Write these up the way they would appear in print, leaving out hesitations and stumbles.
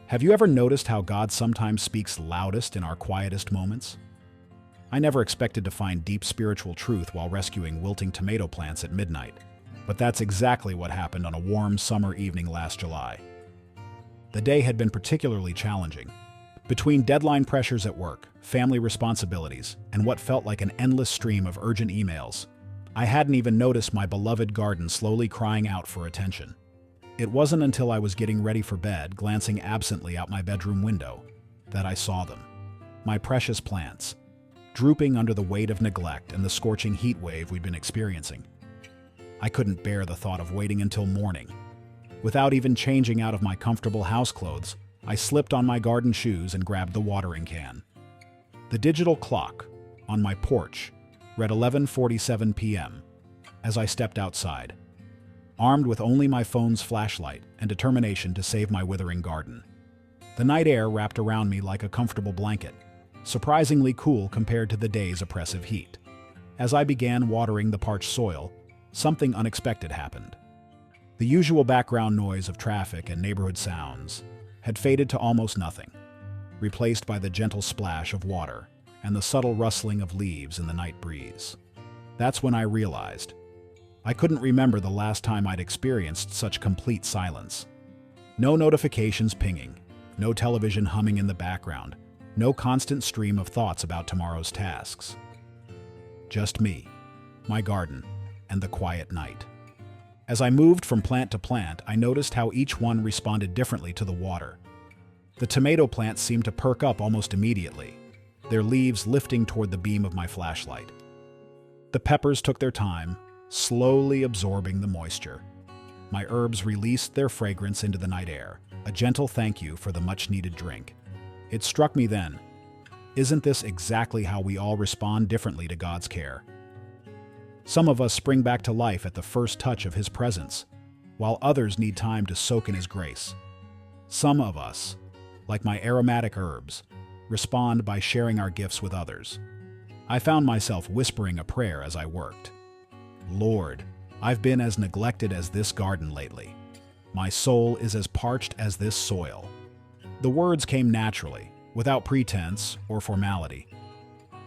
Have you ever noticed how God sometimes speaks loudest in our quietest moments? I never expected to find deep spiritual truth while rescuing wilting tomato plants at midnight, but that's exactly what happened on a warm summer evening last July. The day had been particularly challenging. Between deadline pressures at work, family responsibilities, and what felt like an endless stream of urgent emails, I hadn't even noticed my beloved garden slowly crying out for attention. It wasn't until I was getting ready for bed, glancing absently out my bedroom window, that I saw them. My precious plants, drooping under the weight of neglect and the scorching heat wave we'd been experiencing. I couldn't bear the thought of waiting until morning. Without even changing out of my comfortable house clothes, I slipped on my garden shoes and grabbed the watering can. The digital clock on my porch read 11:47 p.m. as I stepped outside, armed with only my phone's flashlight and determination to save my withering garden. The night air wrapped around me like a comfortable blanket, surprisingly cool compared to the day's oppressive heat. As I began watering the parched soil, something unexpected happened. The usual background noise of traffic and neighborhood sounds had faded to almost nothing, replaced by the gentle splash of water and the subtle rustling of leaves in the night breeze. That's when I realized I couldn't remember the last time I'd experienced such complete silence. No notifications pinging, no television humming in the background, no constant stream of thoughts about tomorrow's tasks. Just me, my garden, and the quiet night. As I moved from plant to plant, I noticed how each one responded differently to the water. The tomato plants seemed to perk up almost immediately, their leaves lifting toward the beam of my flashlight. The peppers took their time, slowly absorbing the moisture. My herbs released their fragrance into the night air, a gentle thank you for the much-needed drink. It struck me then, isn't this exactly how we all respond differently to God's care? Some of us spring back to life at the first touch of His presence, while others need time to soak in His grace. Some of us, like my aromatic herbs, respond by sharing our gifts with others. I found myself whispering a prayer as I worked. Lord, I've been as neglected as this garden lately. My soul is as parched as this soil. The words came naturally, without pretense or formality.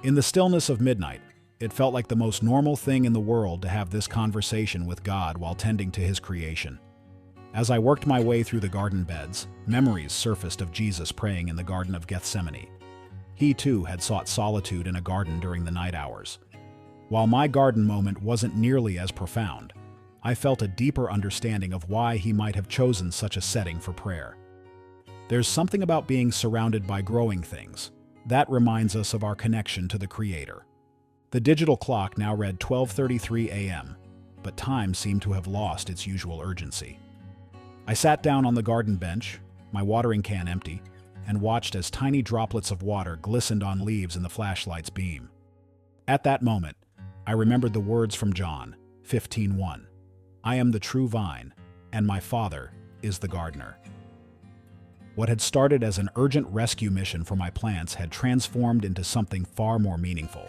In the stillness of midnight, it felt like the most normal thing in the world to have this conversation with God while tending to His creation. As I worked my way through the garden beds, memories surfaced of Jesus praying in the Garden of Gethsemane. He too had sought solitude in a garden during the night hours. While my garden moment wasn't nearly as profound, I felt a deeper understanding of why He might have chosen such a setting for prayer. There's something about being surrounded by growing things that reminds us of our connection to the Creator. The digital clock now read 12:33 a.m., but time seemed to have lost its usual urgency. I sat down on the garden bench, my watering can empty, and watched as tiny droplets of water glistened on leaves in the flashlight's beam. At that moment, I remembered the words from John 15:1. I am the true vine, and my Father is the gardener. What had started as an urgent rescue mission for my plants had transformed into something far more meaningful.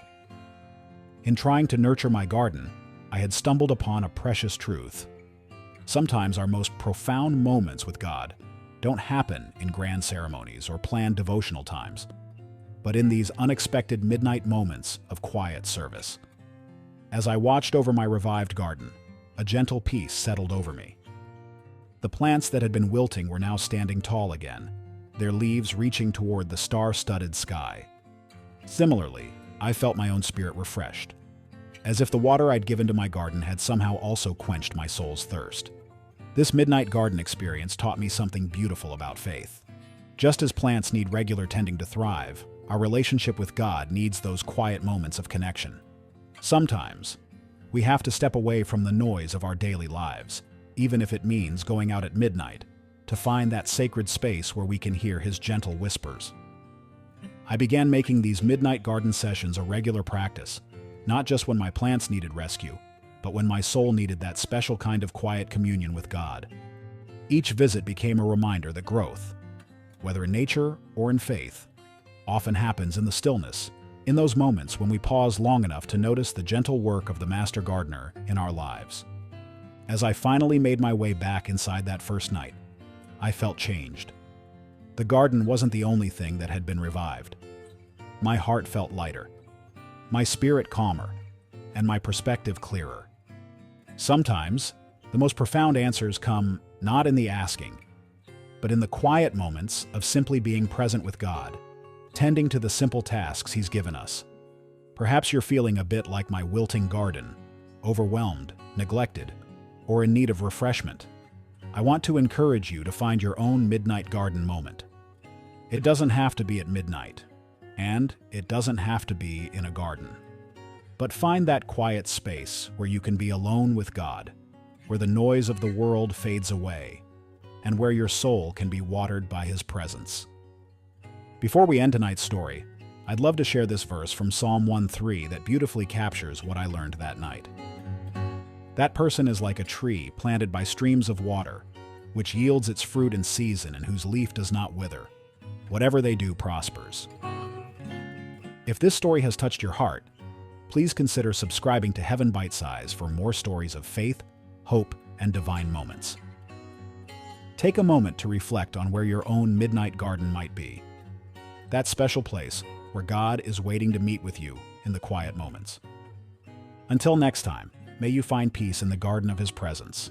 In trying to nurture my garden, I had stumbled upon a precious truth. Sometimes our most profound moments with God don't happen in grand ceremonies or planned devotional times, but in these unexpected midnight moments of quiet service. As I watched over my revived garden, a gentle peace settled over me. The plants that had been wilting were now standing tall again, their leaves reaching toward the star-studded sky. Similarly, I felt my own spirit refreshed, as if the water I'd given to my garden had somehow also quenched my soul's thirst. This midnight garden experience taught me something beautiful about faith. Just as plants need regular tending to thrive, our relationship with God needs those quiet moments of connection. Sometimes, we have to step away from the noise of our daily lives, even if it means going out at midnight, to find that sacred space where we can hear His gentle whispers. I began making these midnight garden sessions a regular practice, not just when my plants needed rescue, but when my soul needed that special kind of quiet communion with God. Each visit became a reminder that growth, whether in nature or in faith, often happens in the stillness, in those moments when we pause long enough to notice the gentle work of the Master Gardener in our lives. As I finally made my way back inside that first night, I felt changed. The garden wasn't the only thing that had been revived. My heart felt lighter, my spirit calmer, and my perspective clearer. Sometimes, the most profound answers come not in the asking, but in the quiet moments of simply being present with God, tending to the simple tasks He's given us. Perhaps you're feeling a bit like my wilting garden, overwhelmed, neglected, or in need of refreshment. I want to encourage you to find your own midnight garden moment. It doesn't have to be at midnight, and it doesn't have to be in a garden. But find that quiet space where you can be alone with God, where the noise of the world fades away, and where your soul can be watered by His presence. Before we end tonight's story, I'd love to share this verse from Psalm 1:3 that beautifully captures what I learned that night. That person is like a tree planted by streams of water, which yields its fruit in season and whose leaf does not wither. Whatever they do prospers. If this story has touched your heart, please consider subscribing to Heaven Bite Size for more stories of faith, hope, and divine moments. Take a moment to reflect on where your own midnight garden might be. That special place where God is waiting to meet with you in the quiet moments. Until next time, may you find peace in the garden of His presence.